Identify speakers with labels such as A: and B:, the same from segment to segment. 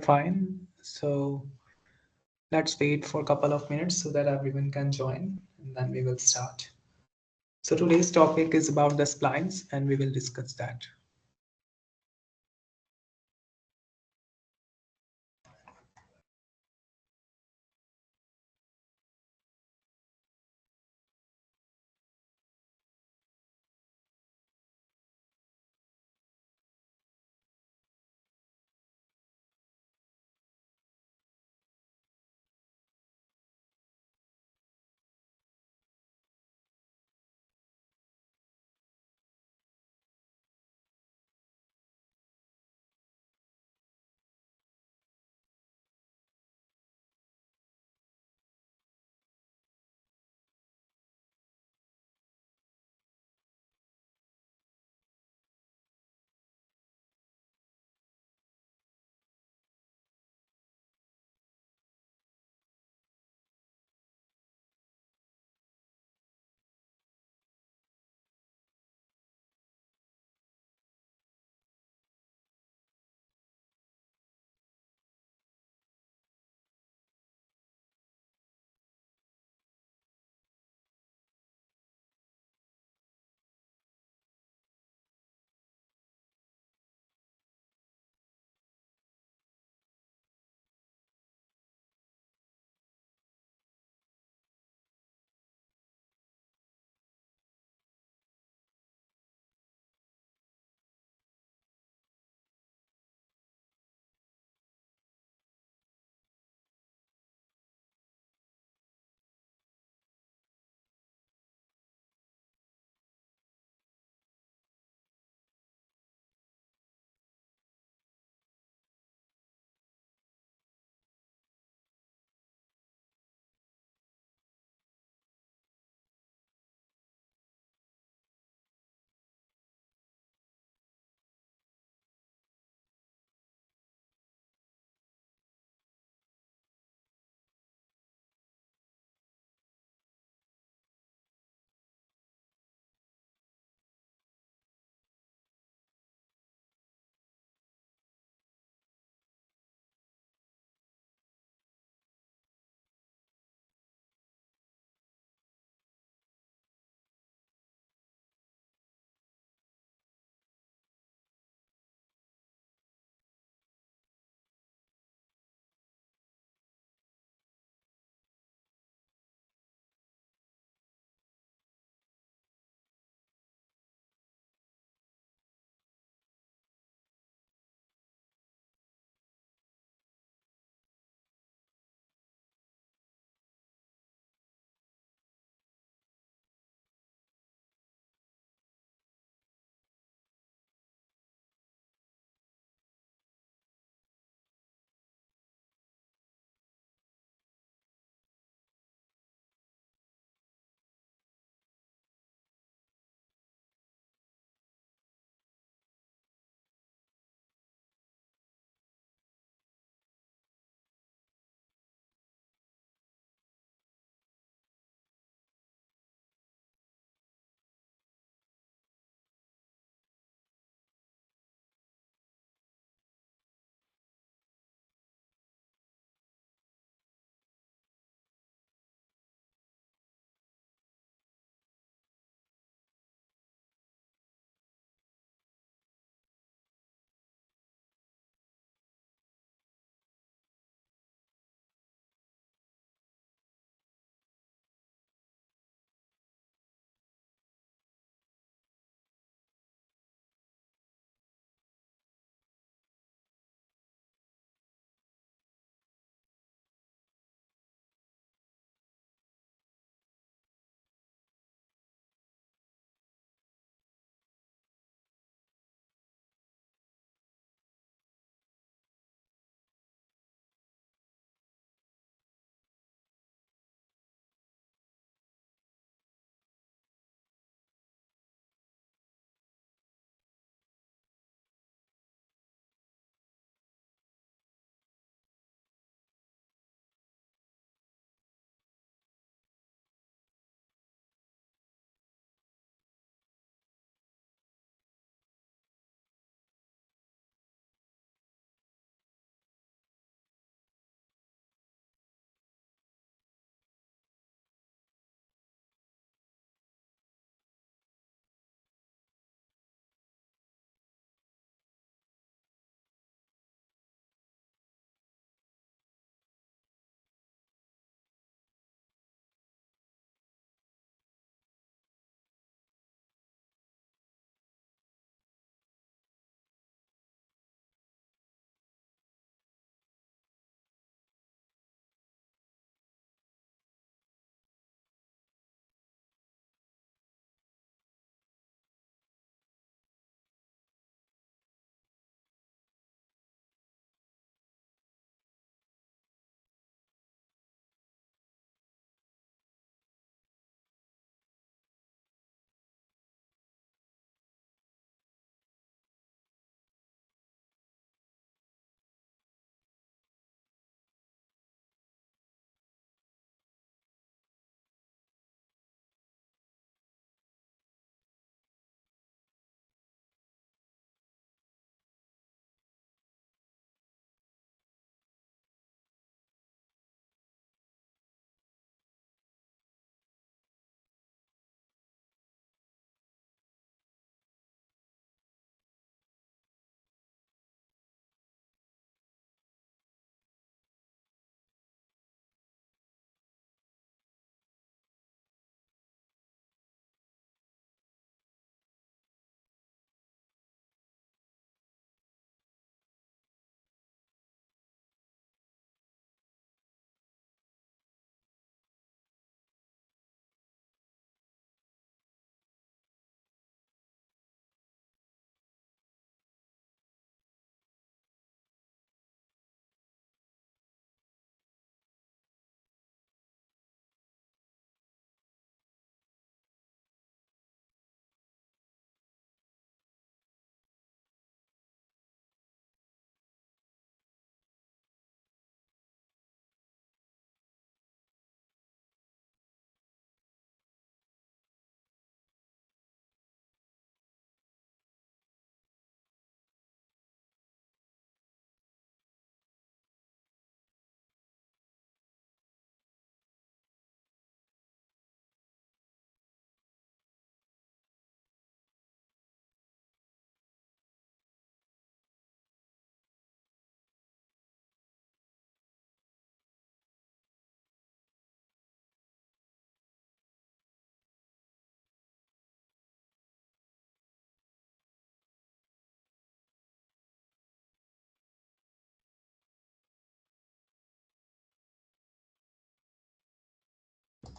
A: Fine. So let's wait for a couple of minutes so that everyone can join and then we will start. So today's topic is about the splines and we will discuss that.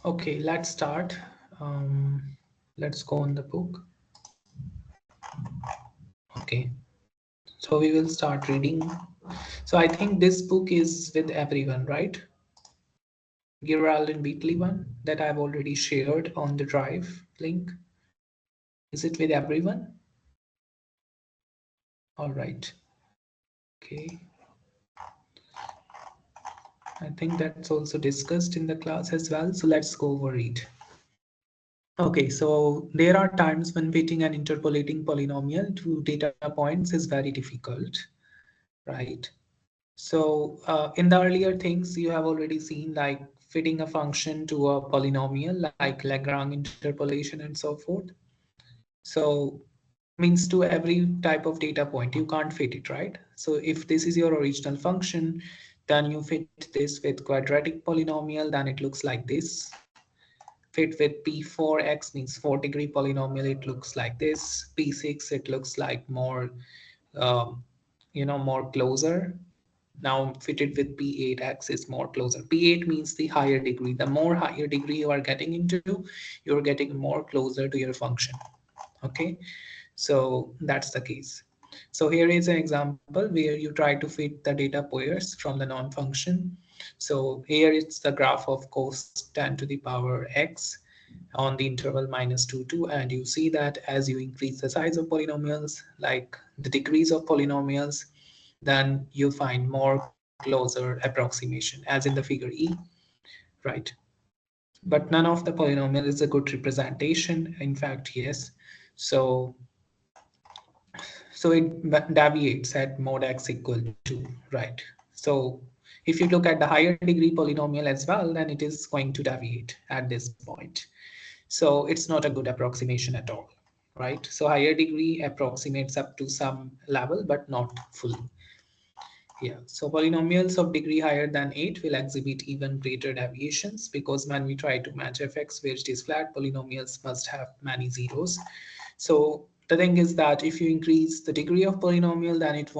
A: Okay, let's start. Um, let's go on the book. Okay, so we will start reading. So I think this book is with everyone, right? Gerald and Beatley one that I've already shared on the drive link. Is it with everyone? All right. Okay. I think that's also discussed in the class as well. So let's go over it. Okay, so there are times when fitting an interpolating polynomial to data points is very difficult, right? So in the earlier things, you have already seen like fitting a function to a polynomial like Lagrange interpolation and so forth. So means to every type of data point, you can't fit it, right? So if this is your original function, then you fit this with quadratic polynomial, then it looks like this. Fit with P4x means 4-degree polynomial, it looks like this. P6, it looks like more, um, more closer. Now fitted with P8x is more closer. P8 means the higher degree. The more higher degree you are getting into, you're getting more closer to your function. Okay, so that's the case. So here is an example where you try to fit the data pairs from the non-function. So here it's the graph of cos 10 to the power x on the interval minus 2 to, and you see that as you increase the size of polynomials, like the degrees of polynomials, then you find more closer approximation as in the figure E, right? But none of the polynomial is a good representation. In fact, yes. So it deviates at mod x equal to, right? So if you look at the higher degree polynomial as well, then it is going to deviate at this point. So it's not a good approximation at all, right? So higher degree approximates up to some level, but not fully. Yeah, so polynomials of degree higher than 8 will exhibit even greater deviations because when we try to match fx where it is flat, polynomials must have many zeros. So the thing is that if you increase the degree of polynomial, then it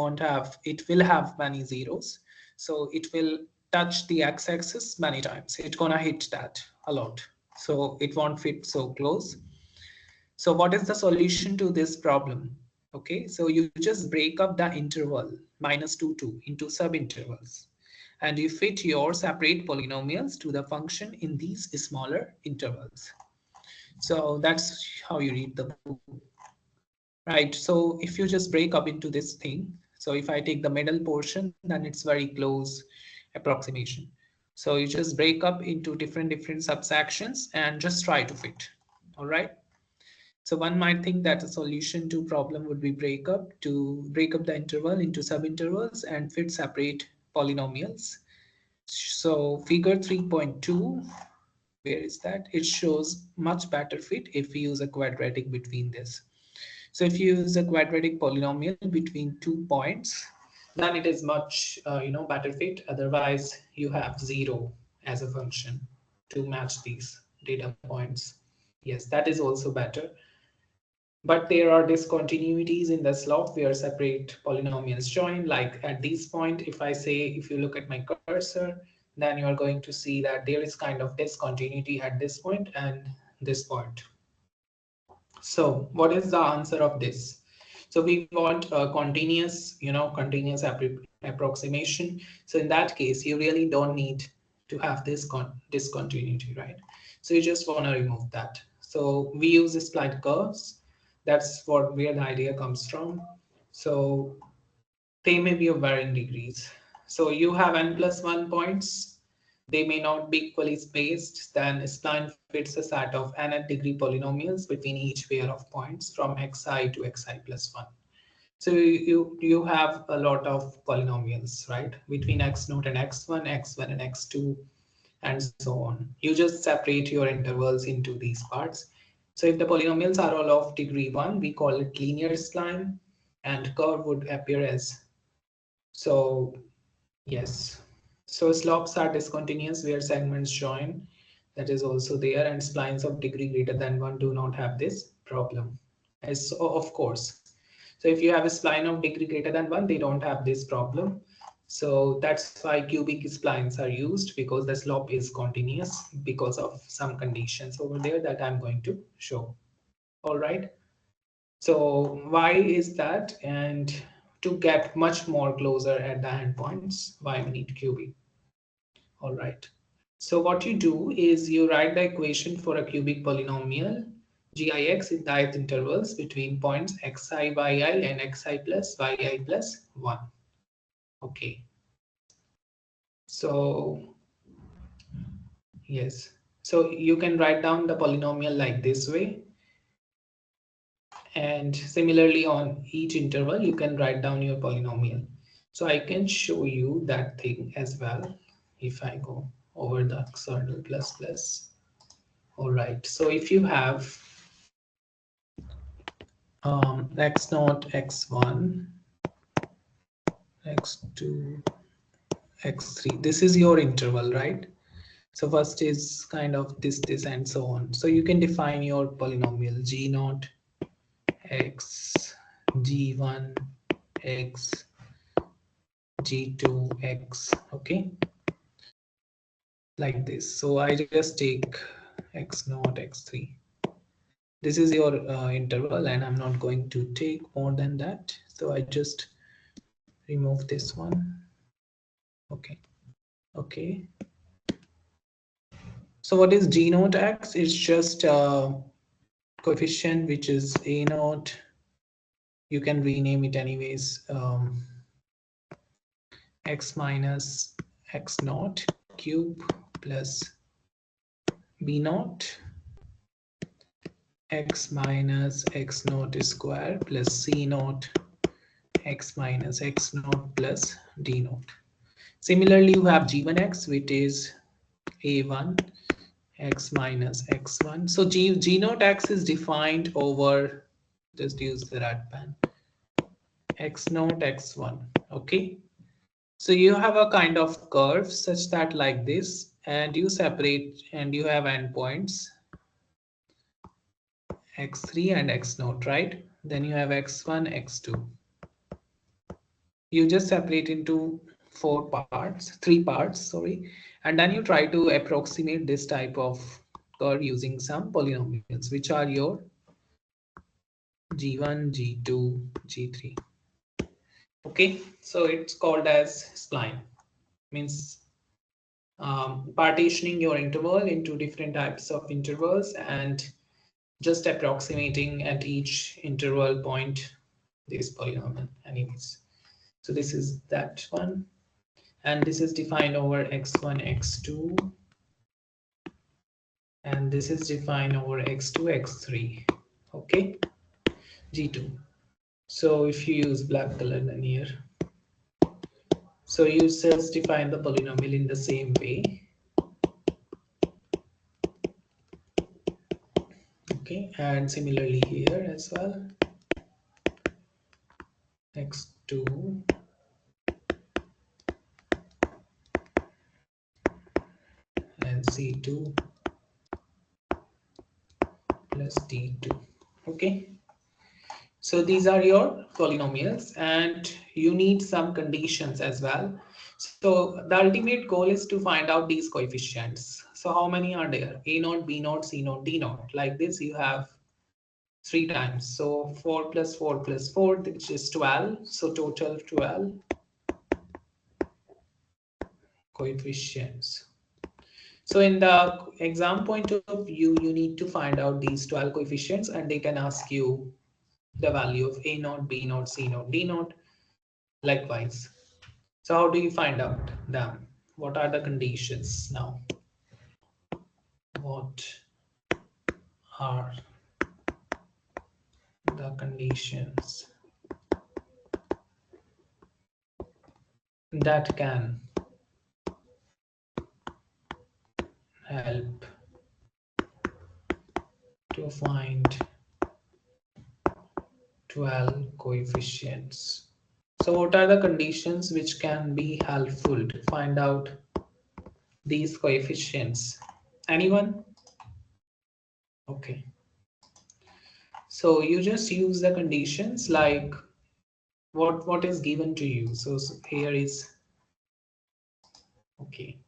A: will have many zeros. So it will touch the x-axis many times. It's gonna hit that a lot. So it won't fit so close. So what is the solution to this problem? Okay, so you just break up the interval minus 2, 2 into subintervals. And you fit your separate polynomials to the function in these smaller intervals. So that's how you read the book. Right, so if you just break up into this thing, so if I take the middle portion, then it's very close approximation. So you just break up into different subsections and just try to fit. All right. So one might think that the solution to problem would be break up the interval into subintervals and fit separate polynomials. So figure 3.2, where is that? It shows much better fit if we use a quadratic between this. So if you use a quadratic polynomial between 2 points, then it is much better fit. Otherwise, you have 0 as a function to match these data points. Yes, that is also better. But there are discontinuities in the slope where separate polynomials join. Like at this point, if I say, if you look at my cursor, then you are going to see that there is kind of discontinuity at this point and this point. So what is the answer of this? So we want a continuous, continuous approximation. So in that case, you really don't need to have this discontinuity, right? So you just want to remove that. So we use spline curves. That's where the idea comes from. So they may be of varying degrees. So you have n plus 1 points. They may not be equally spaced. Then spline fits a set of nth degree polynomials between each pair of points from xi to xi plus 1. So you have a lot of polynomials, right? Between x0 and x1, x1 and x2, and so on. You just separate your intervals into these parts. So if the polynomials are all of degree 1, we call it linear spline, and curve would appear as so. Yes. So slopes are discontinuous where segments join. That is also there, and splines of degree greater than 1 do not have this problem. As of course. So if you have a spline of degree greater than 1, they don't have this problem. So that's why cubic splines are used, because the slope is continuous because of some conditions over there that I'm going to show. All right. So why is that? And to get much more closer at the endpoints, why we need cubic? All right. So what you do is you write the equation for a cubic polynomial gix in the ith intervals between points xi, yi and xi plus yi plus 1. Okay. So yes. So you can write down the polynomial like this way. And similarly on each interval, you can write down your polynomial. So I can show you that thing as well if I go over the external plus plus. All right. So if you have x naught, x1, x2, x3, this is your interval, right? So first is kind of this, and so on. So you can define your polynomial g naught, x, g1, x, g2, x, okay, like this. So I just take x naught, x3. This is your interval, and I'm not going to take more than that. So I just remove this one. Okay. Okay. So what is g naught x? It's just a coefficient which is a naught. You can rename it anyways. X minus x naught cube plus b naught x minus x naught square plus c naught x minus x naught plus d naught. Similarly, you have g1x, which is a1 x minus x1. So g naught x is defined over, just use the red pen, x naught x1. Okay. So you have a kind of curve such that like this, and you separate, and you have endpoints x3 and x naught, right? Then you have x1, x2. You just separate into three parts, sorry, and then you try to approximate this type of curve using some polynomials, which are your g1, g2, g3. Okay, so it's called as spline, means partitioning your interval into different types of intervals and just approximating at each interval point this polynomial anyways. So this is that one, and this is defined over x1, x2, and this is defined over x2, x3. Okay, g2. So if you use black color then here, so you just define the polynomial in the same way. Okay, and similarly here as well, x2 and c2 plus d2. Okay, so these are your polynomials, and you need some conditions as well. So the ultimate goal is to find out these coefficients. So how many are there? A naught, B naught, C naught, D naught. Like this you have 3 times. So 4 plus 4 plus 4, which is 12. So total 12 coefficients. So in the exam point of view, you need to find out these 12 coefficients, and they can ask you the value of A naught, B naught, C naught, D naught, likewise. So how do you find out them? What are the conditions now? What are the conditions that can help to find 12 coefficients? So what are the conditions which can be helpful to find out these coefficients? Anyone? Okay. So you just use the conditions like what is given to you. So here is Okay.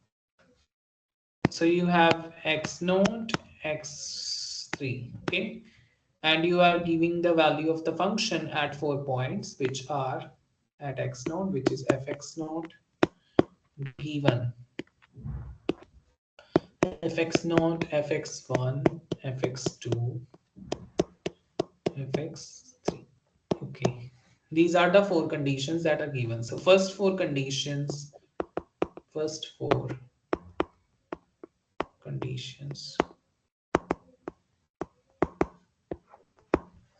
A: So you have x naught, x3, okay, and you are giving the value of the function at 4 points, which are at x naught, which is fx naught, b1, fx naught, fx1, fx2, fx3. Okay, these are the four conditions that are given. So first four conditions.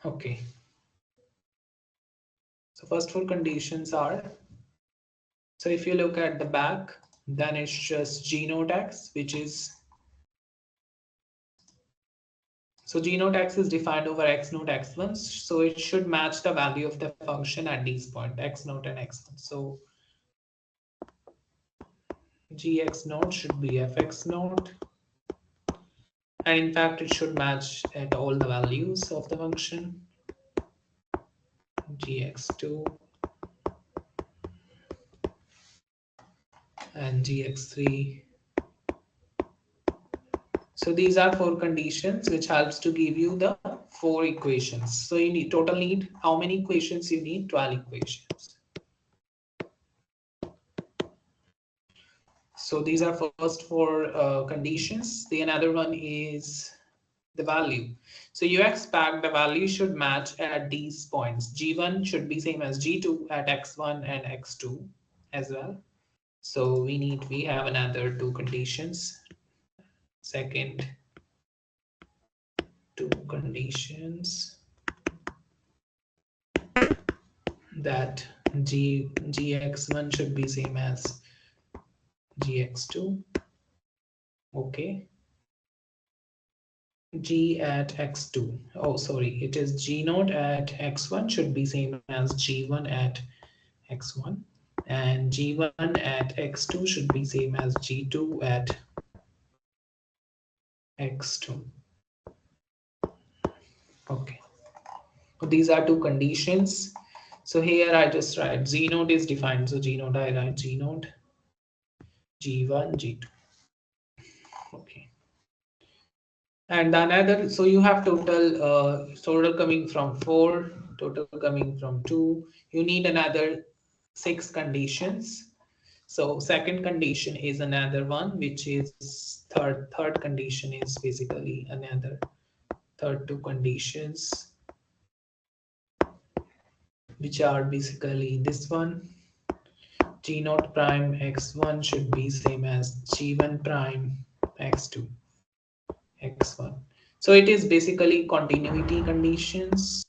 A: Okay, so first four conditions are, so if you look at the back, then it's just g naught x, which is, so g naught x is defined over x naught x1, so it should match the value of the function at these points, x naught and x1. So gx naught should be fx naught, and in fact it should match at all the values of the function, gx2 and gx3. So these are four conditions which helps to give you the four equations. So you need total need how many equations? You need 12 equations. So these are first four conditions. The another one is the value. So you expect the value should match at these points. G1 should be same as G2 at x1 and x2 as well. So we have another two conditions. Second two conditions that gx1 should be same as gx2. Okay. G at x2. Oh, sorry, it is g naught at x1 should be same as g1 at x1, and g1 at x2 should be same as g2 at x2. Okay, so these are two conditions. So here I just write g naught is defined, so g naught I write g naught, g1, g2. Okay. And another, so you have total coming from 4, total coming from 2. You need another 6 conditions. So second condition is another one, which is third condition is basically another third two conditions, which are basically this one. G naught prime x1 should be same as g1 prime x2 x1. So it is basically continuity conditions.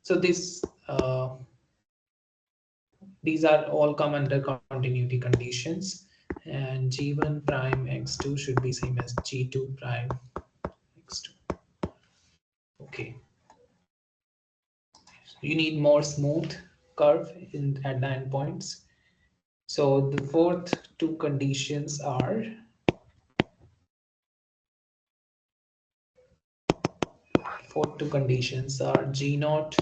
A: So these are all come under continuity conditions, and g1 prime x2 should be same as g2 prime x2. Okay, you need more smooth curve at the endpoints. So the fourth two conditions are, g naught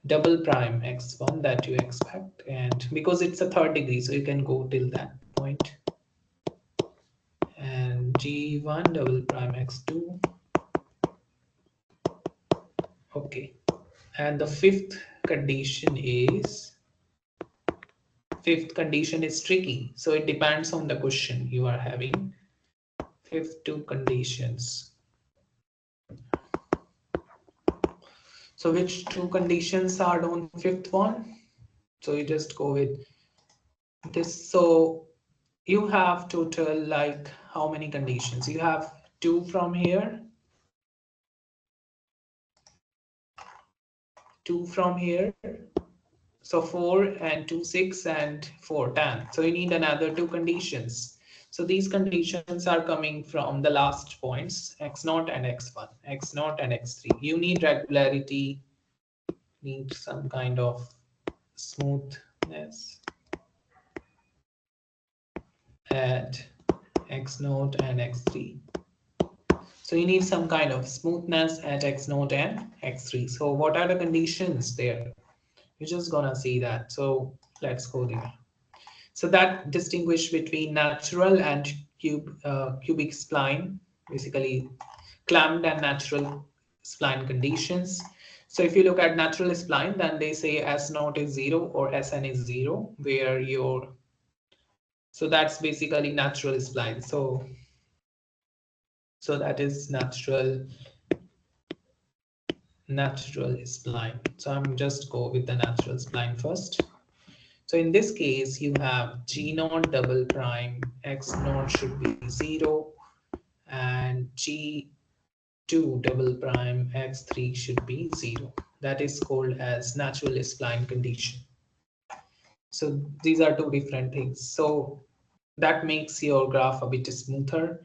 A: double prime x1 that you expect, and because it's a third degree, so you can go till that point, and g1 double prime x2. Okay, and the fifth condition is tricky, so it depends on the question you are having. Fifth two conditions. So which two conditions are on fifth one? So you just go with this. So you have total like how many conditions? You have 2 from here, 2 from here. So 4 and 2, 6 and 4, 10. So you need another two conditions. So these conditions are coming from the last points, x0 and x1, x0 and x3. You need regularity, need some kind of smoothness at x0 and x3. So you need some kind of smoothness at x0 and x3. So what are the conditions there? You're just gonna see that. So let's go there. So that distinguish between natural and cubic spline, basically clamped and natural spline conditions. So if you look at natural spline, then they say S naught is 0 or Sn is 0, where your, so that's basically natural spline. So that is natural spline. So I'm just go with the natural spline first. So in this case, you have G naught double prime, X naught should be 0, and G2 double prime, X3 should be 0. That is called as natural spline condition. So these are two different things. So that makes your graph a bit smoother,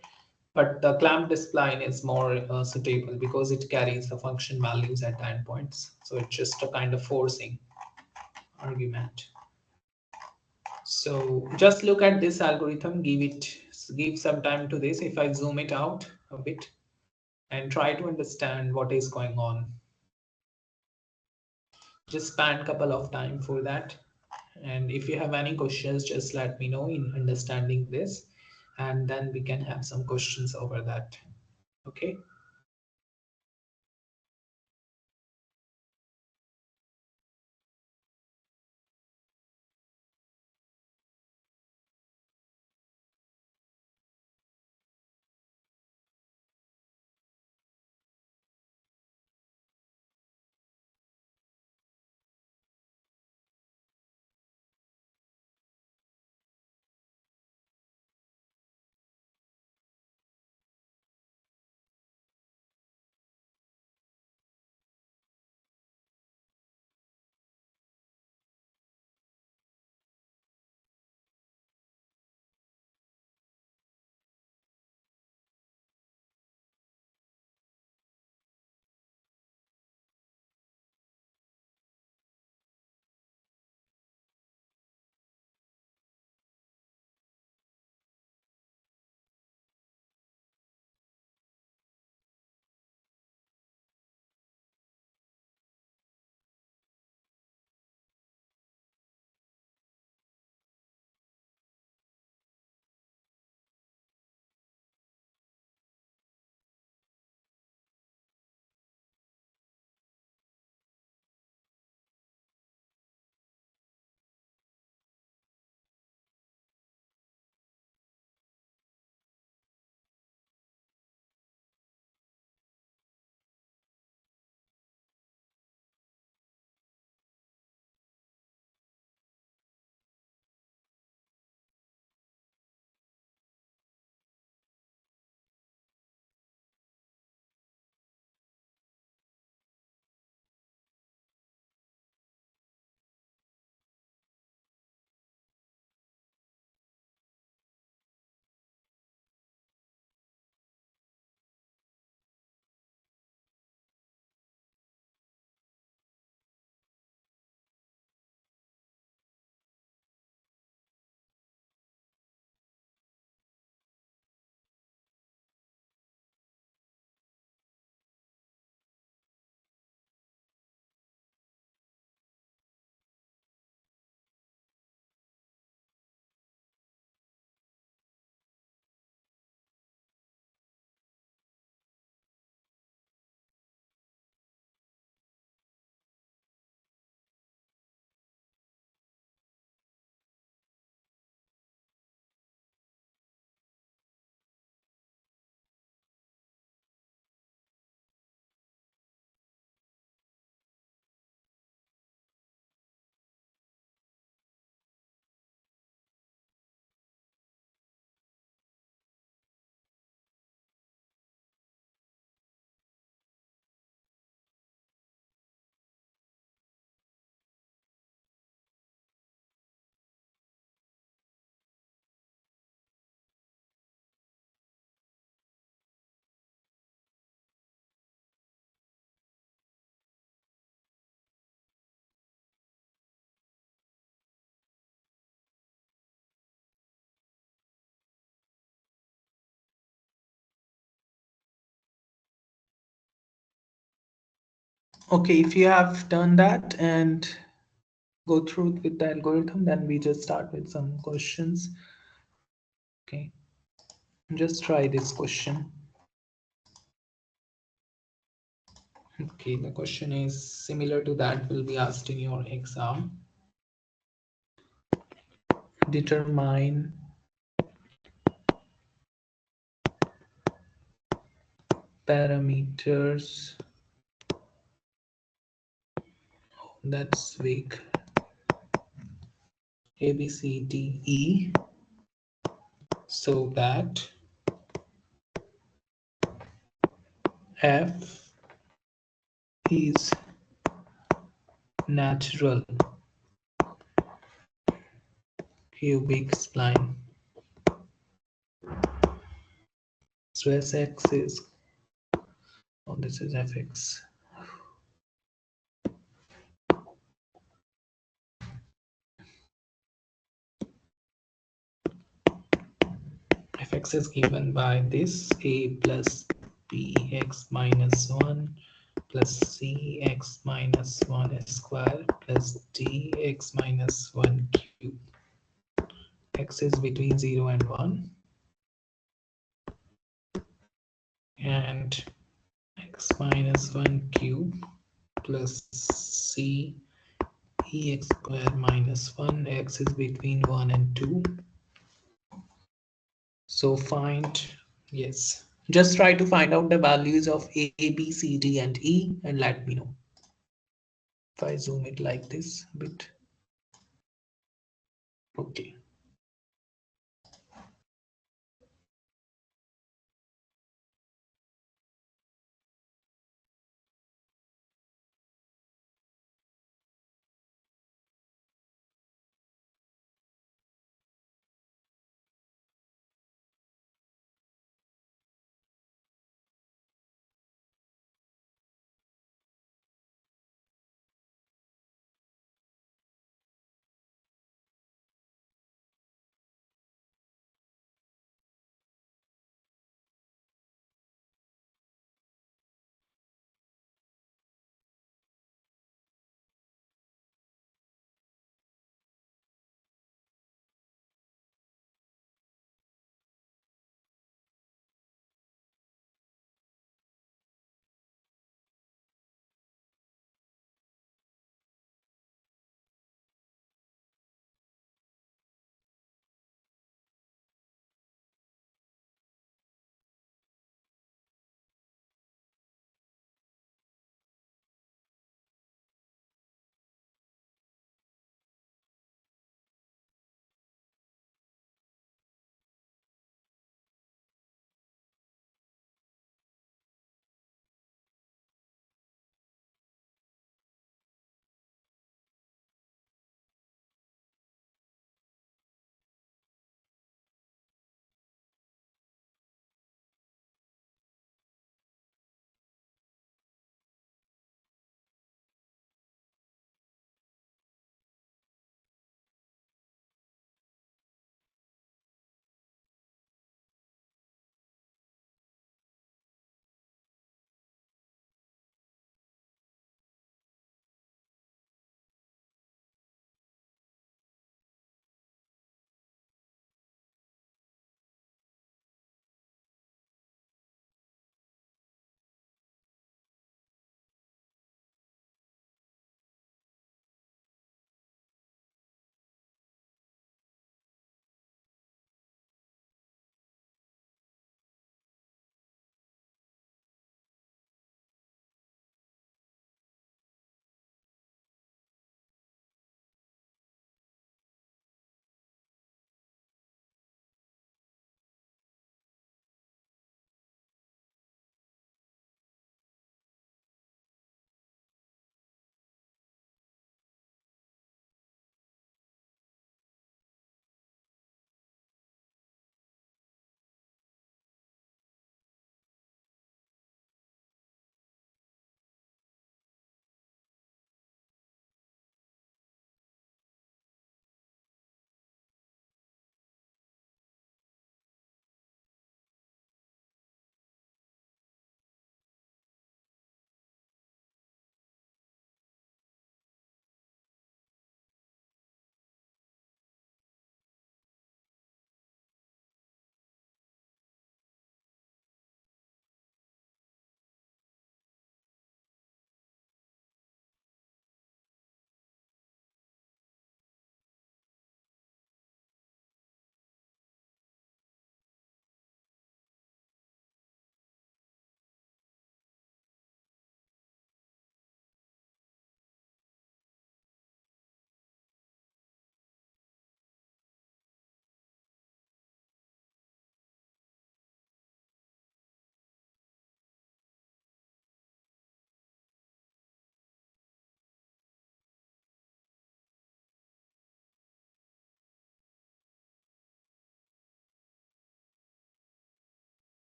A: but the clamped spline is more suitable because it carries the function values at the endpoints. So it's just a kind of forcing argument. So just look at this algorithm, give some time to this. If I zoom it out a bit and try to understand what is going on, just spend a couple of time for that. And if you have any questions, just let me know in understanding this, and then we can have some questions over that. Okay. Okay, if you have done that, and go through with the algorithm, then we just start with some questions. Okay, just try this question. Okay, the question is similar to that will be asked in your exam. Determine parameters, that's weak, A, B, C, D, E, so that F is natural cubic spline. So Sx is, oh, this is Fx. Fx is given by this A plus bx minus 1 plus cx minus 1 square plus dx minus 1 cube. X is between 0 and 1, and x minus 1 cube plus c ex square minus 1, x is between 1 and 2. So find, yes, just try to find out the values of A, B, C, D, and E and let me know. If I zoom it like this a bit. Okay.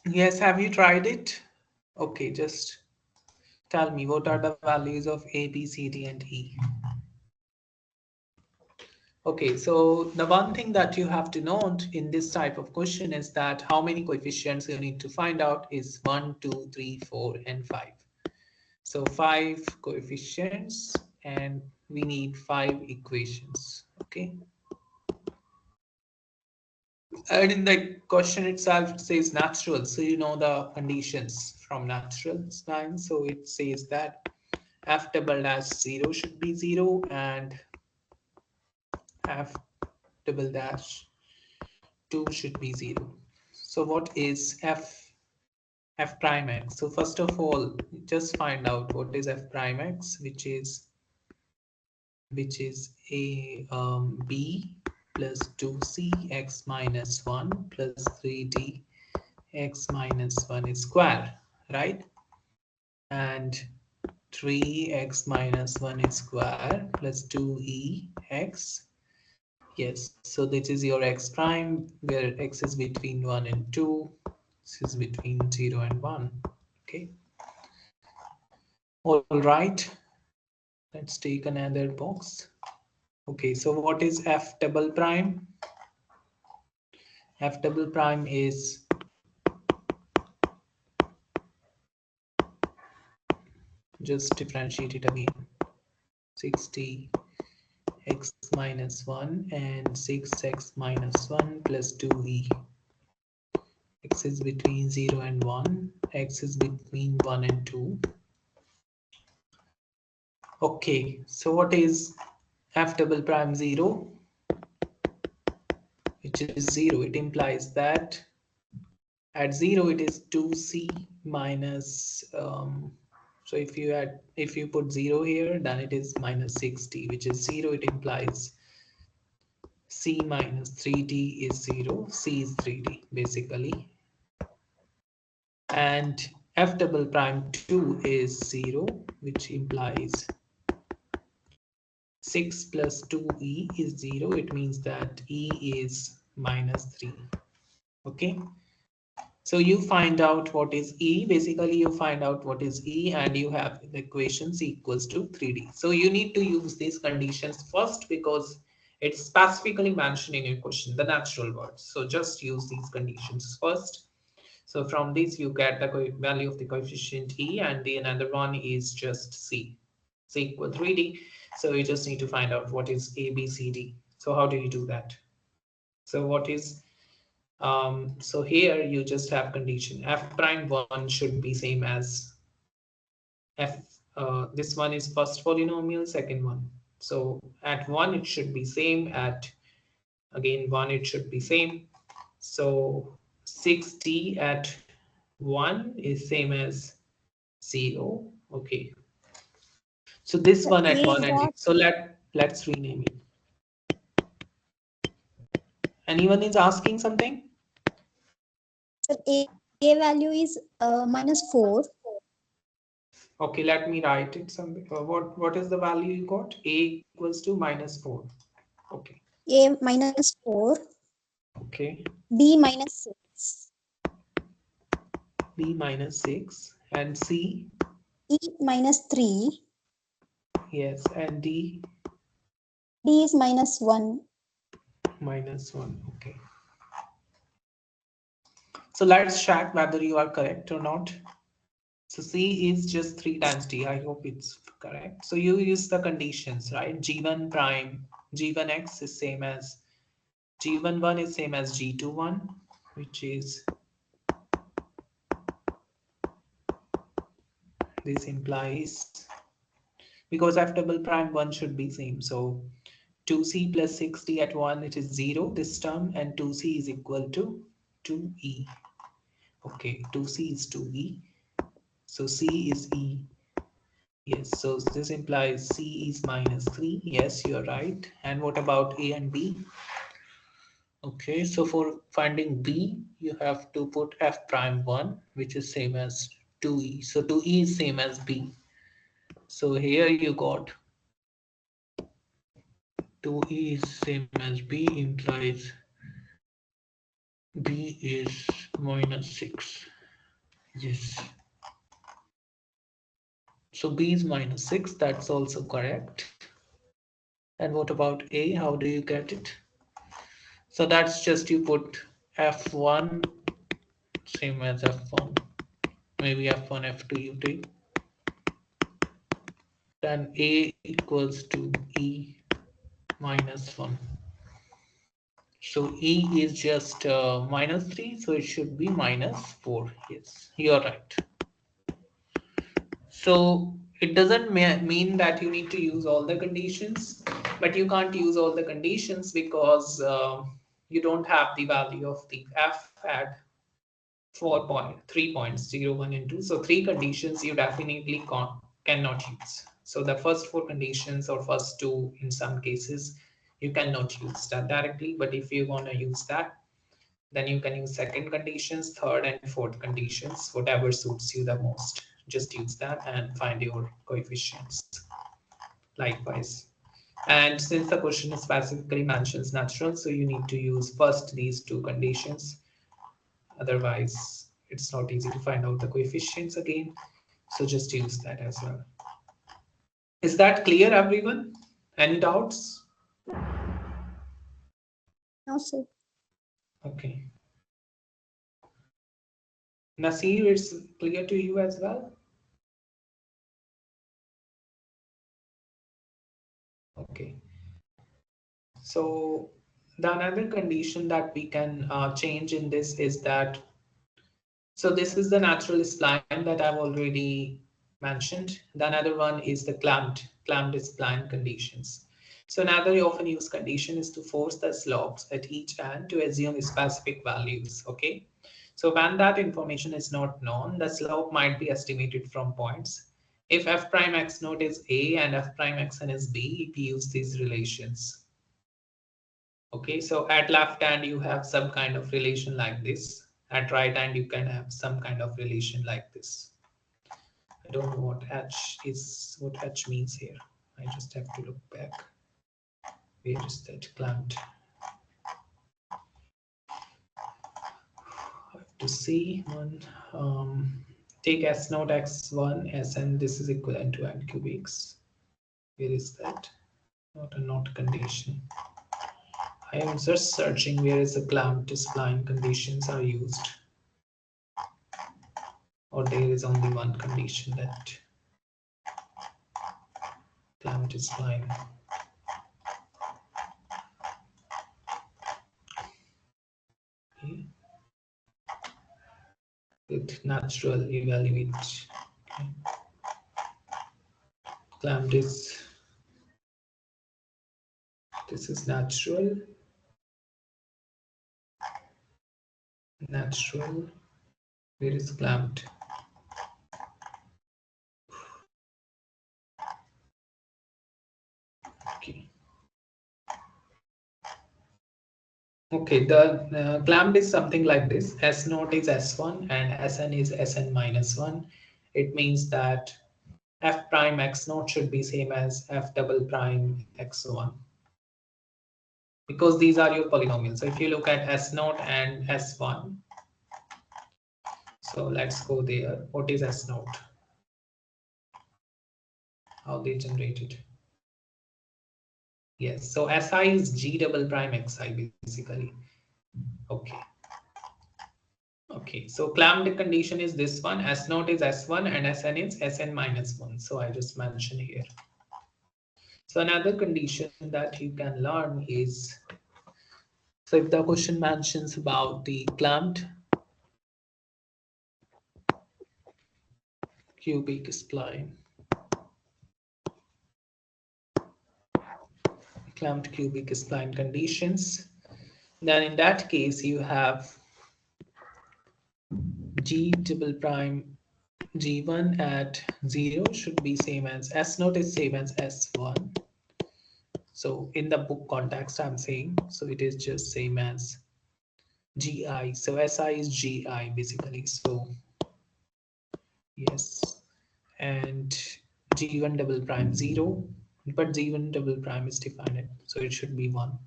A: Yes, have you tried it? Okay, just tell me what are the values of A, B, C, D, and E? Okay, so the one thing that you have to note in this type of question is that how many coefficients you need to find out is 1, 2, 3, 4, and 5. So 5 coefficients and we need 5 equations. Okay. And in the question itself, it says natural. So you know the conditions from natural science. So it says that f double dash 0 should be 0 and f double dash 2 should be 0. So what is f prime x? So first of all, just find out what is f prime x, which is a b plus 2c x minus 1 plus 3d x minus 1 is square, right? And 3x minus 1 is square plus 2e x. Yes, so this is your x prime where x is between 1 and 2. This is between 0 and 1. Okay, all right. Let's take another box. Okay, so what is f double prime? F double prime is just differentiate it again. 60 x minus 1 and 6x minus 1 plus 2e. X is between 0 and 1. X is between 1 and 2. Okay, so what is f double prime 0? Which is 0. It implies that at 0 it is 2c minus so if you put 0 here, then it is minus 60, which is 0. It implies c minus 3d is 0. C is 3d basically. And f double prime 2 is 0, which implies 6 plus 2e is 0. It means that e is minus 3. Okay. So you find out what is E. Basically, you find out what is E and you have the equations equals to 3D. So you need to use these conditions first because it's specifically mentioned in your question, the natural words. So just use these conditions first. So from this, you get the value of the coefficient E and the another one is just C. C equal 3D. So you just need to find out what is A, B, C, D. So how do you do that? So what is so here you just have condition f prime 1 should be same as f this one is first polynomial, second one. So at 1 it should be same, at again 1 it should be same. So 60 at 1 is same as 0. Okay. So this
B: Sir,
A: one at
B: A
A: 1 and
B: got
A: so let's rename it. Anyone is asking something?
B: sir, A value is minus 4.
A: Okay, let me write it somewhere. What is the value you got? A equals to minus 4. Okay.
B: A minus 4.
A: Okay.
B: B minus 6.
A: B minus 6 and C.
B: E minus 3.
A: Yes, and D
B: D is minus 1.
A: minus 1. Okay. So let's check whether you are correct or not. So C is just 3 times D. I hope it's correct. So you use the conditions, right? G1 prime, G1x is same as G11 is same as G21, which is this implies because f double prime 1 should be same. So 2c plus 60 at 1 it is 0 this term and 2c is equal to 2e. Okay, 2c is 2e. So c is e. Yes, so this implies c is minus 3. Yes, you're right. And what about a and b? Okay, so for finding b, you have to put f prime 1, which is same as 2e. So 2e is same as b. So here you got 2e is same as b implies B is -6. Yes. So B is -6. That's also correct. And what about A? How do you get it? So that's just you put F1 same as F1. Maybe F1, F2 you take. Then A equals to E minus 1. So E is just -3, so it should be -4. Yes, you're right. So it doesn't mean that you need to use all the conditions, but you can't use all the conditions because you don't have the value of the F at 3 points, 0, 1, and 2. So three conditions you definitely cannot use. So the first four conditions or first two in some cases you cannot use that directly, but if you want to use that, then you can use second conditions, third and fourth conditions, whatever suits you the most. Just use that and find your coefficients likewise. And since the question specifically mentions natural, so you need to use first these two conditions. Otherwise, it's not easy to find out the coefficients again. So just use that as well. Is that clear, everyone? Any doubts?
B: No, sir.
A: Okay. Nasir, it's clear to you as well? Okay. So the another condition that we can change in this is that, so this is the natural spline that I've already mentioned. The another one is the clamped spline conditions. So another often used condition is to force the slopes at each end to assume specific values. Okay. So when that information is not known, the slope might be estimated from points. If f prime x naught is a and f prime xn is b, we use these relations. Okay, so at left hand you have some kind of relation like this. At right hand you can have some kind of relation like this. I don't know what H means here. I just have to look back. Where is that clamped? I have to see one. Take S naught x1 Sn. This is equivalent to n cubics. Where is that? Not a not condition. I am just searching where is the clamped spline conditions are used. Or there is only one condition that clamped spline. Okay. With natural evaluate. Okay. Clamped is, this is natural. Natural. Where is clamped? Okay. Okay, the clamped is something like this. S naught is S1 and Sn is Sn minus 1. It means that f prime x naught should be same as f double prime x1 because these are your polynomials. So if you look at S naught and S1, so let's go there. What is S naught? How they generated? Yes, so Si is G double prime Xi basically. Okay. Okay, so clamped condition is this one. S naught is S1 and Sn is Sn minus 1. So I just mentioned here. So another condition that you can learn is, so if the question mentions about the clamped cubic spline, clamped cubic spline conditions, then in that case you have G double prime G1 at 0 should be same as S naught is same as S1. So in the book context, I'm saying, so it is just same as GI. So SI is GI basically. So yes, and G1 double prime 0, but G1 double prime is defined, so it should be 1.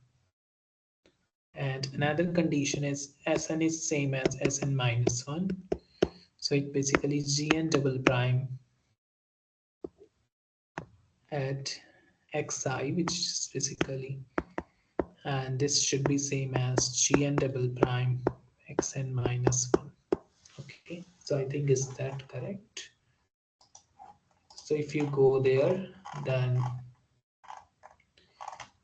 A: And another condition is Sn is same as Sn minus 1. So it basically is Gn double prime at xi, which is basically, and this should be same as Gn double prime xn minus 1. Okay, so I think is that correct? So if you go there, then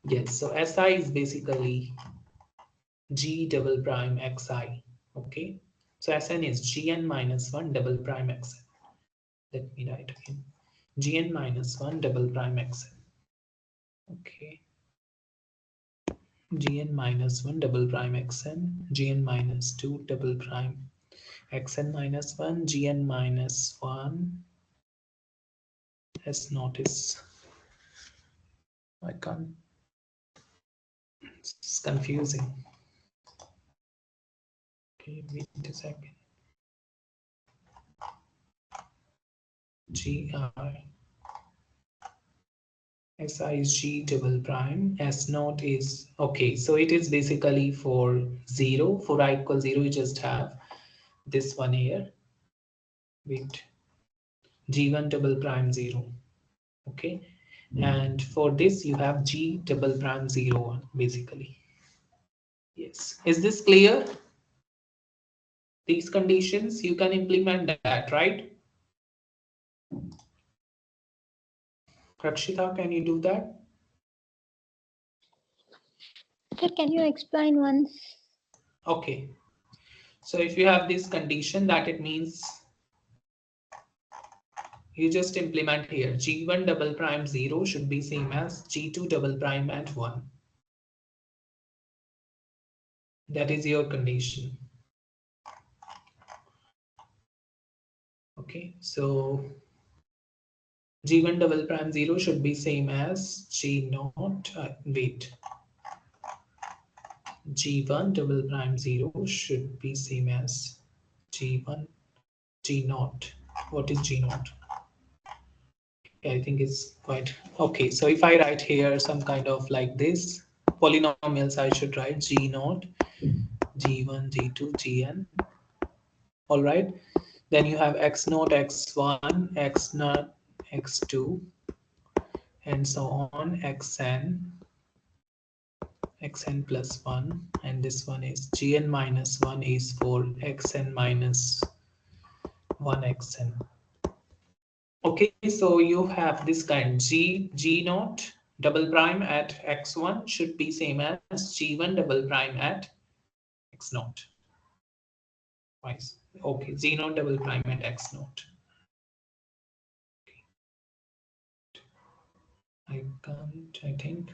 A: yes, so Si is basically G double prime Xi. Okay, so Sn is Gn minus 1 double prime Xn. Let me write again. Gn minus 1 double prime Xn. Okay, Gn minus 1 double prime Xn, Gn minus 2 double prime Xn minus 1, Gn minus 1. S naught is, I can't, it's confusing. Okay, wait a second. Gr Si is G double prime, S naught is, okay, so it is basically for 0, for I equal 0, you just have this one here, wait, G1 double prime 0, okay, and for this you have G double prime 0, 1, basically. Yes, is this clear? These conditions, you can implement that, right? Rakshita, can you do that?
B: Sir, can you explain once?
A: Okay, so if you have this condition, that it means you just implement here G1 double prime 0 should be same as G2 double prime at 1. That is your condition. Okay, so G1 double prime 0 should be same as G naught, wait, G1 double prime 0 should be same as G1 G naught. What is G naught? I think it's quite okay. So if I write here some kind of like this polynomials, I should write G naught, G1, G2, Gn. All right. Then you have x naught, x1, x naught, x2, and so on, xn plus 1, and this one is gn minus 1 is for xn minus 1 xn. Okay, so you have this kind g naught double prime at x1 should be same as g1 double prime at x naught. Twice. Okay, g naught double prime at x naught. I can't, I think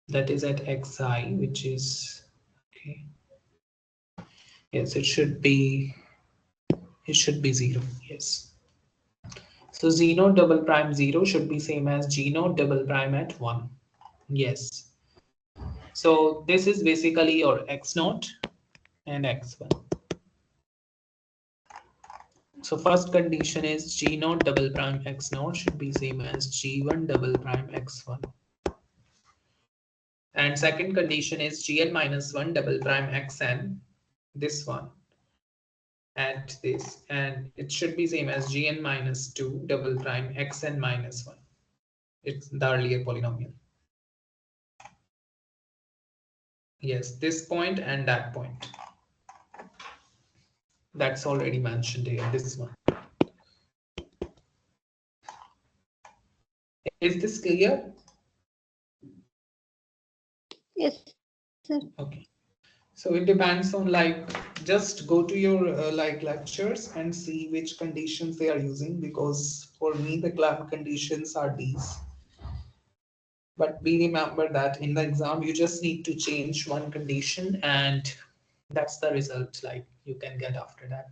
A: that is at xi, which is okay. Yes, it should be 0. Yes. So g naught double prime 0 should be same as g naught double prime at 1. Yes. So this is basically your x naught and x1. So first condition is g naught double prime x naught should be same as g1 double prime x1. And second condition is gn minus 1 double prime xn, this one, at this, and it should be same as gn minus 2 double prime xn minus 1. It's the earlier polynomial. Yes, this point and that point. That's already mentioned here, this one. Is this clear?
B: Yes, sir.
A: Okay. So it depends on like, just go to your like lectures and see which conditions they are using, because for me the clamp conditions are these. But we remember that in the exam you just need to change one condition and that's the result like you can get after that.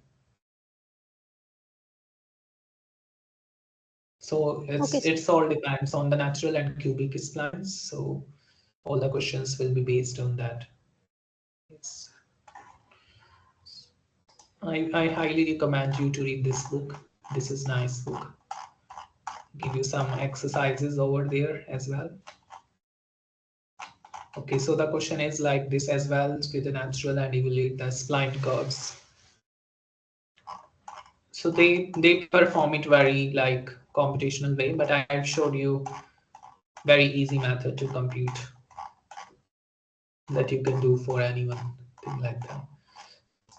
A: So
B: Okay, sir.
A: it's all depends on the natural and cubic splines. So all the questions will be based on that. Yes. I highly recommend you to read this book. This is nice book. Give you some exercises over there as well. Okay, so the question is like this as well, with the natural and evaluate the spline curves. So they perform it very like computational way, but I have showed you very easy method to compute that you can do for anyone, thing like that.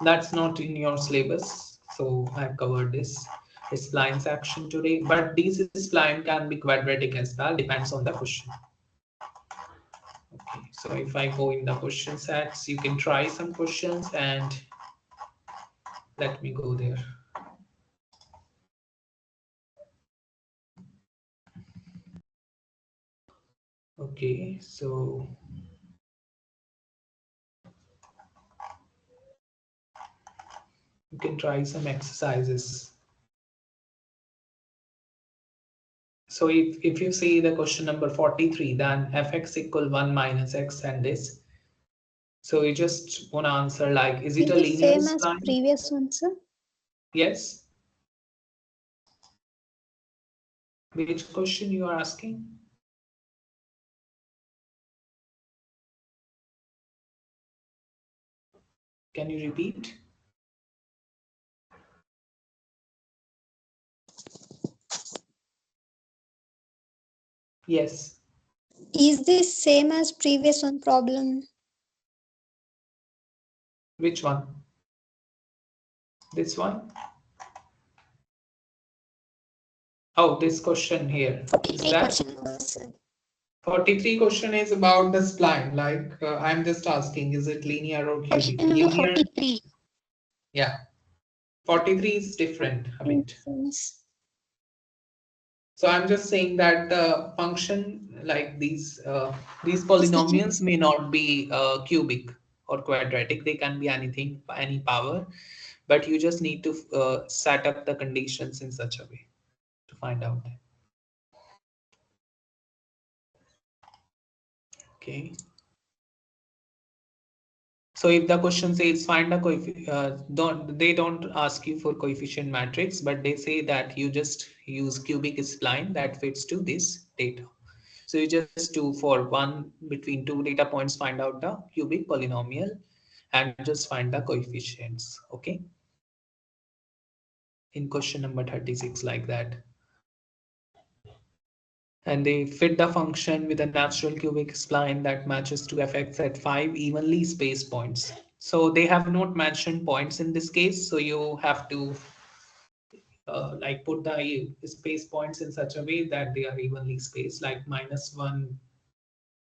A: That's not in your syllabus, so I've covered this spline section today. But this spline can be quadratic as well, depends on the question. Okay, so if I go in the question sets, you can try some questions and let me go there. Okay, so you can try some exercises. So if you see the question number 43, then fx equal 1 minus x and this. So you just want to answer like, is it a
B: Is
A: linear
B: it same as
A: spline?
B: previous one, sir?
A: Yes. Which question you are asking? Can you repeat? Yes.
B: Is this same as previous one problem?
A: Which one? This one? Oh, this question here. Is that 43 question is about the spline. Like I'm just asking, is it linear or cubic?
B: Question number
A: Linear.
B: 43.
A: Yeah. 43 is different a bit. So I'm just saying that the function like these polynomials may not be cubic or quadratic. They can be anything, any power, but you just need to set up the conditions in such a way to find out. Okay. So if the question says find a don't ask you for coefficient matrix, but they say that you just use cubic spline that fits to this data. So you just do for one between two data points, find out the cubic polynomial and just find the coefficients. Okay. In question number 36 like that. And they fit the function with a natural cubic spline that matches to fx at 5 evenly spaced points. So they have not mentioned points in this case, so you have to like put the space points in such a way that they are evenly spaced, like -1.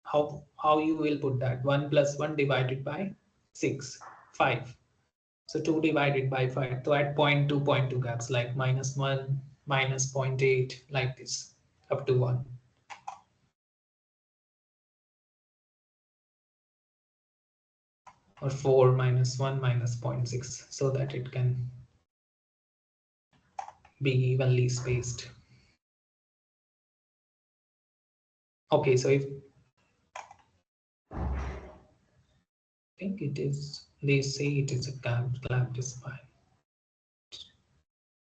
A: How you will put that? 1 plus 1 divided by 6, 5. So 2 divided by 5. So at 0.2, 0.2 gaps, like -1, -0.8, like this, up to 1. Or 4 -1 -0.6, so that it can be evenly spaced. Okay, so if I think it is, they say it is a clamped spine.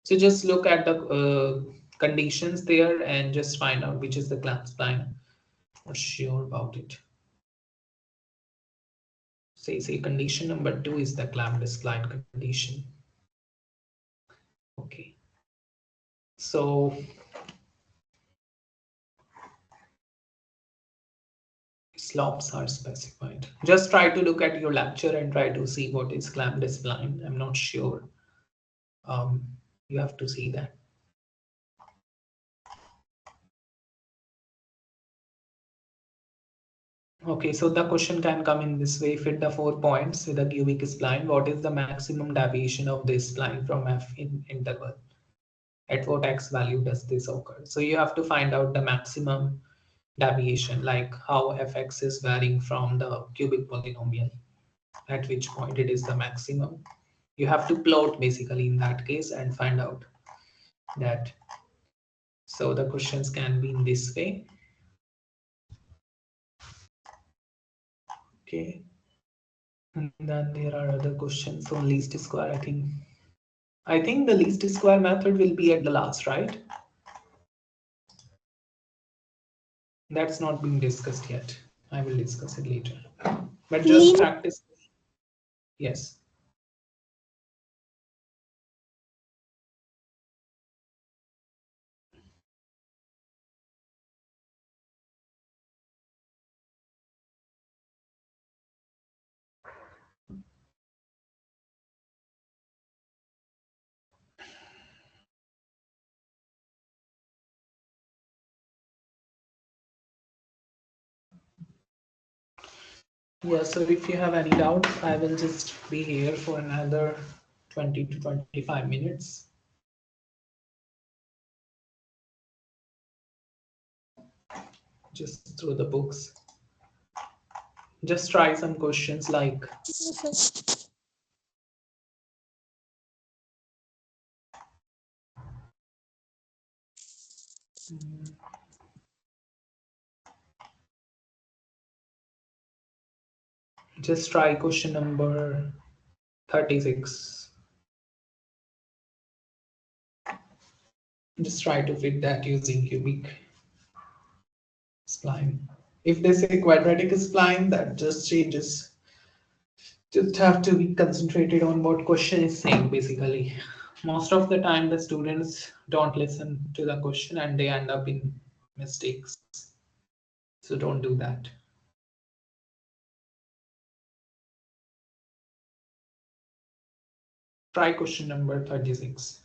A: So just look at the conditions there and just find out which is the clamped spline. Not sure about it. Say condition number 2 is the clamped spline condition. Okay. So slopes are specified. Just try to look at your lecture and try to see what is clamped spline. I'm not sure. You have to see that. Okay, so the question can come in this way. Fit the 4 points with a cubic spline. What is the maximum deviation of this spline from f in interval? At what x value does this occur? So you have to find out the maximum deviation, like how fx is varying from the cubic polynomial, at which point it is the maximum. You have to plot basically in that case and find out that. So the questions can be in this way. Okay. And then there are other questions on least square, I think. I think the least square method will be at the last, right? That's not being discussed yet. I will discuss it later. But just
B: Linear.
A: practice. Yes. Yeah, so if you have any doubts, I will just be here for another 20 to 25 minutes. Just through the books. Just try some questions like just try question number 36. Just try to fit that using cubic spline. If they say quadratic spline, that just changes. Just have to be concentrated on what question is saying basically. Most of the time the students don't listen to the question and they end up in mistakes. So don't do that. Try question number 36.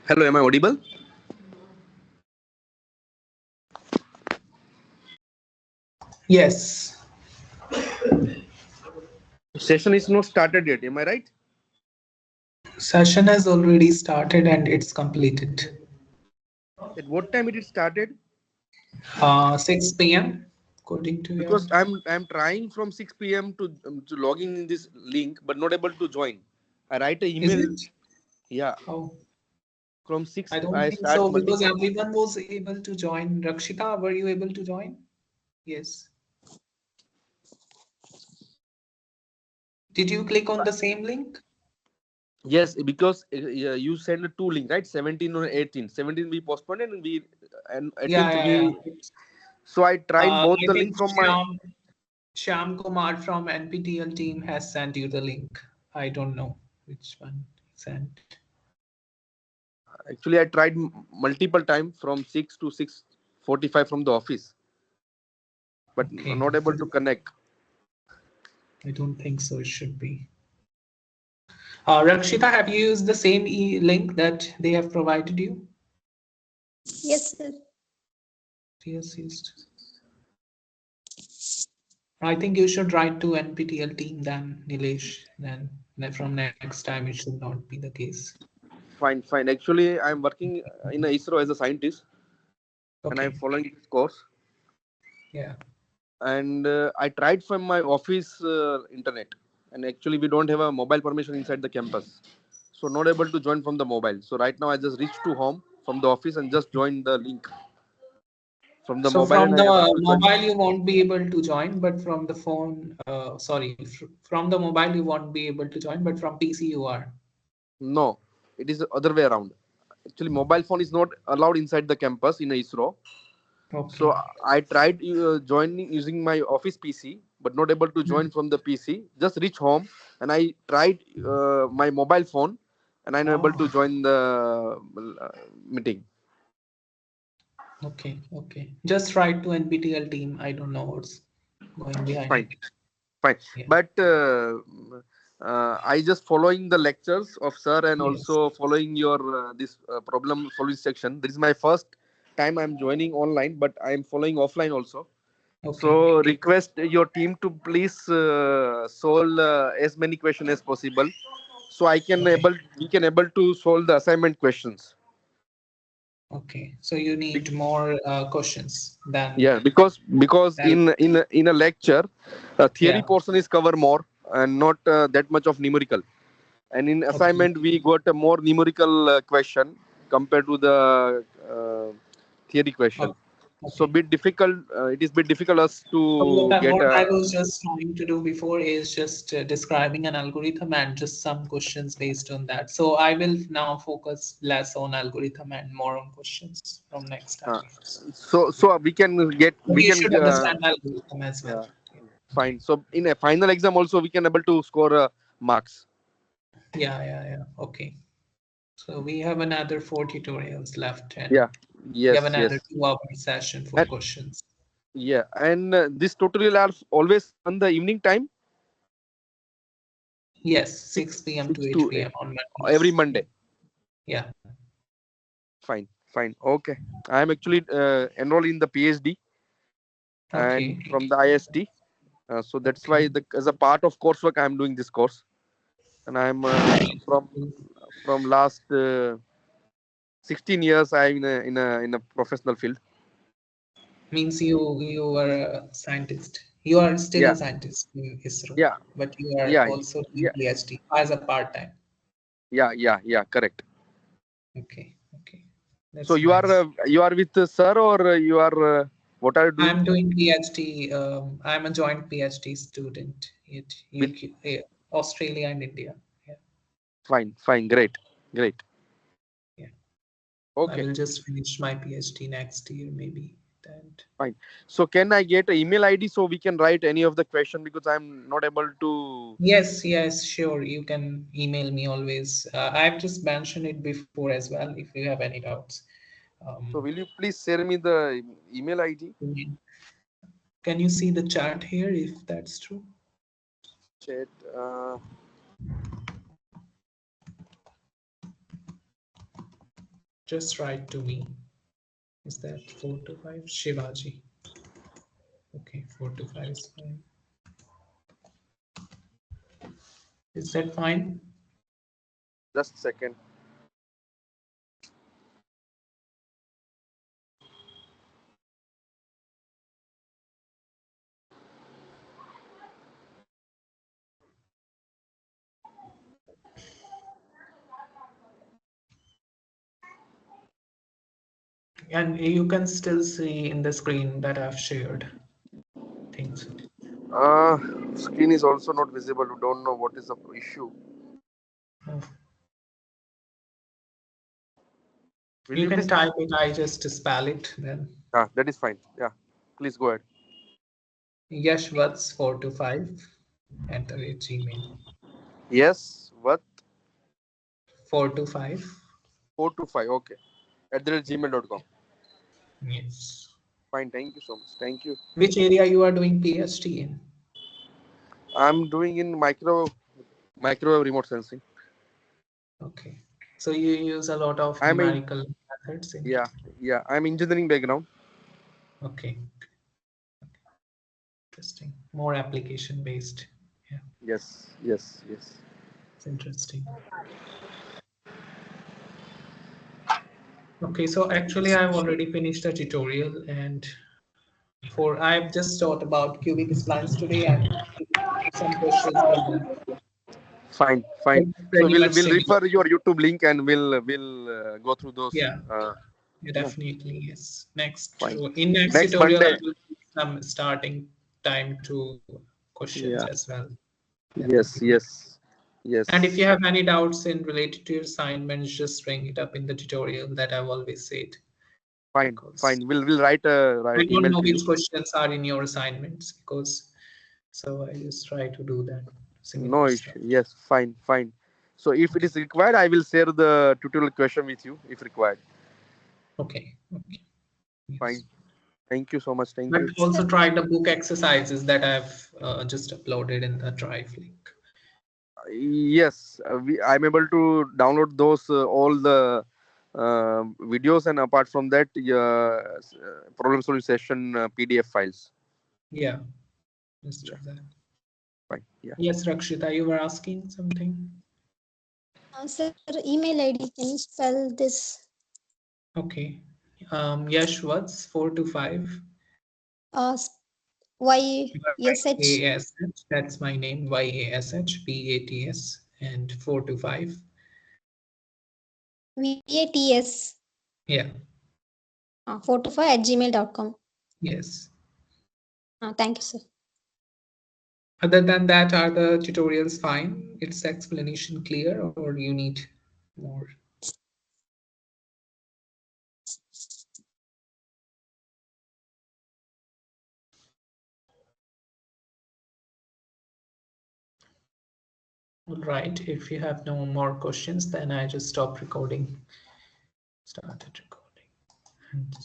C: Hello, am I audible?
A: Yes.
C: Session is not started yet. Am I right?
A: Session has already started and it's completed.
C: At what time it is started?
A: 6 p.m. according to your
C: Because I'm trying from 6 p.m. to logging in this link, but not able to join. I write an
A: is
C: email.
A: it?
C: Yeah,
A: Oh,
C: from six
A: I don't
C: I
A: think
C: start
A: so because
C: multiple.
A: everyone was able to join. Rakshita, were you able to join? Yes. Did you click on the same link?
C: Yes, because you send two link, right? 17 or 18. 17 we postponed and
A: Yeah,
C: 18th
A: yeah, yeah.
C: we. So I tried both
A: I
C: the link
A: think
C: from my.
A: Shyam Kumar from NPTEL team has sent you the link. I don't know which one he sent.
C: Actually, I tried multiple time from 6 to 6:45 from the office, but
A: Okay.
C: not able to connect.
A: I don't think so. It should be. Rakshita, have you used the same link that they have provided you?
B: Yes, sir.
A: Yes, used. I think you should write to NPTEL team then, Nilesh. Then from next time it should not be the case.
C: Fine, fine. Actually, I'm working in a ISRO as a scientist, and I'm
A: Okay.
C: following this course.
A: Yeah.
C: And I tried from my office internet, and actually we don't have a mobile permission inside the campus, so not able to join from the mobile. So right now I just reached to home from the office and just joined the link from the
A: So
C: mobile,
A: from
C: and I able
A: the
C: to join.
A: mobile you won't be able to join, but from the phone, sorry, from the mobile you won't be able to join, but from PC you are.
C: No, it is the other way around. Actually, mobile phone is not allowed inside the campus in ISRO. So
A: Okay.
C: I tried joining using my office PC, but not able to
A: Hmm.
C: join from the PC. Just reach home, and I tried my mobile phone, and I'm able to
A: Oh,
C: join the meeting.
A: okay, okay. Just write to NPTEL team. I don't know what's going behind
C: Fine,
A: it.
C: fine.
A: Yeah.
C: But I just following the lectures of sir and
A: Yes.
C: also following your this problem solving section. This is my first time I'm joining online, but I'm following offline also.
A: Okay.
C: So request your team to please solve as many questions as possible, so I can
A: Okay.
C: able we can able to solve the assignment questions.
A: Okay. So you
C: Be-
A: need more questions
C: Yeah, because
A: than
C: in a lecture, theory
A: yeah.
C: portion is cover more and not that much of numerical. And in
A: Okay.
C: assignment we got a more numerical question compared to the theory question.
A: Okay.
C: So
A: Okay.
C: bit difficult. It is bit difficult us
A: So
C: to get
A: what I
C: a.
A: was just trying to do before is just describing an algorithm and just some questions based on that. So I will now focus less on algorithm and more on questions from next time.
C: Uh, so we can get
A: But
C: we
A: you
C: can
A: should understand algorithm as well.
C: yeah, fine. So in a final exam also we can able to score marks.
A: Yeah, yeah, yeah. Okay. So we have another four tutorials left and
C: Yeah.
A: we have
C: Yes.
A: another
C: Yes.
A: 2 hour session for
C: And
A: questions.
C: yeah, and this tutorial are always on the evening time,
A: Yes,
C: six
A: 6 p.m. to
C: six
A: 8
C: to
A: p.m. on
C: every
A: Mondays.
C: Monday.
A: Yeah.
C: Fine. Fine. Okay. I am actually enrolled in the PhD and
A: Okay.
C: from the IST. So that's
A: Okay.
C: why as a part of coursework I am doing this course, and I'm from last 16 years I'm in a professional field.
A: Means you are a scientist. You are still
C: Yeah.
A: a scientist in ISRO,
C: Yeah.
A: but you are
C: Yeah.
A: also doing
C: Yeah.
A: PhD as a part-time.
C: Yeah. Correct.
A: Okay, okay.
C: So
A: That's nice.
C: you are with sir or you are what are you doing
A: I'm doing PhD. I'm a joint PhD student at
C: with?
A: UK, Australia and India. Yeah,
C: Fine, fine, great, great.
A: yeah. I
C: Okay,
A: will just finish my PhD next year, maybe. And
C: fine. So can I get an email ID so we can write any of the question because I'm not able to.
A: yes, yes, sure. You can email me always. I've just mentioned it before as well. If you have any doubts. Um,
C: So will you please share me the email ID?
A: Can you see the chart here if that's true?
C: Chat. Uh,
A: just write to me. Is that 4 to 5? Shivaji. Okay, 4 to 5 is fine. Is that fine?
C: Just a second.
A: And you can still see in the screen that I've shared things.
C: Screen is also not visible. You don't know what is the issue.
A: Oh.
C: Will
A: You
C: you
A: can
C: please?
A: type it, I just spell it then.
C: That is fine. Yeah, please go ahead.
A: Yashwats 4 to 5 @gmail.
C: Yes, what?
A: 4 to 5.
C: 4 to 5. Okay, at the
A: Yeah.
C: gmail.com.
A: Yes.
C: Fine. Thank you so much. Thank you.
A: Which area you are doing PhD in?
C: I'm doing in microwave remote sensing.
A: Okay. So you use a lot of
C: I'm in
A: numerical methods in
C: yeah
A: it.
C: yeah. I'm engineering background.
A: Okay. Interesting. More application based. Yeah,
C: Yes, yes, yes.
A: it's interesting. Okay, so actually I've already finished the tutorial, and for I've just taught about cubic splines today and some questions from that.
C: Fine, fine.
A: It's
C: So
A: pretty much
C: we'll
A: similar.
C: refer your YouTube link and we'll go through those.
A: Yeah, yeah,
C: Yeah,
A: definitely. Yes. Next,
C: fine.
A: in next
C: Next
A: tutorial, I
C: Monday.
A: will give some starting time to questions
C: Yeah.
A: as well. That would
C: Yes,
A: be good.
C: yes,
A: And if you
C: yes.
A: have any doubts in related to your assignments, just bring it up in the tutorial that I've always said,
C: Fine,
A: because
C: fine. We'll write a
A: I don't
C: email
A: know
C: to you.
A: which questions are in your assignments, because so I just try to do that
C: No
A: similar stuff.
C: issue. Yes, fine, fine. So if it
A: Okay.
C: is required, I will share the tutorial question with you if required.
A: Okay. Okay.
C: Fine.
A: Yes.
C: Thank you so much. Thank
A: But
C: you.
A: also try the book exercises that I've just uploaded in the Drive link.
C: Yes, I'm able to download those all the videos, and apart from that, problem solving session PDF files.
A: Yeah, just do
C: Yeah,
A: that.
C: fine. Yeah.
A: Yes, Rakshita, you were asking something?
B: Sir, email ID, can you spell this?
A: Okay. Yashwats 4 to 5.
B: Uh, YSH,
A: YASH, that's my name, YASHPATS, and 4 to 5.
B: VATS,
A: Yeah,
B: 425@gmail.com.
A: yes.
B: Thank you, sir.
A: Other than that, are the tutorials fine? Its explanation clear, or you need more? All right, if you have no more questions, then I just stop recording. Started recording. And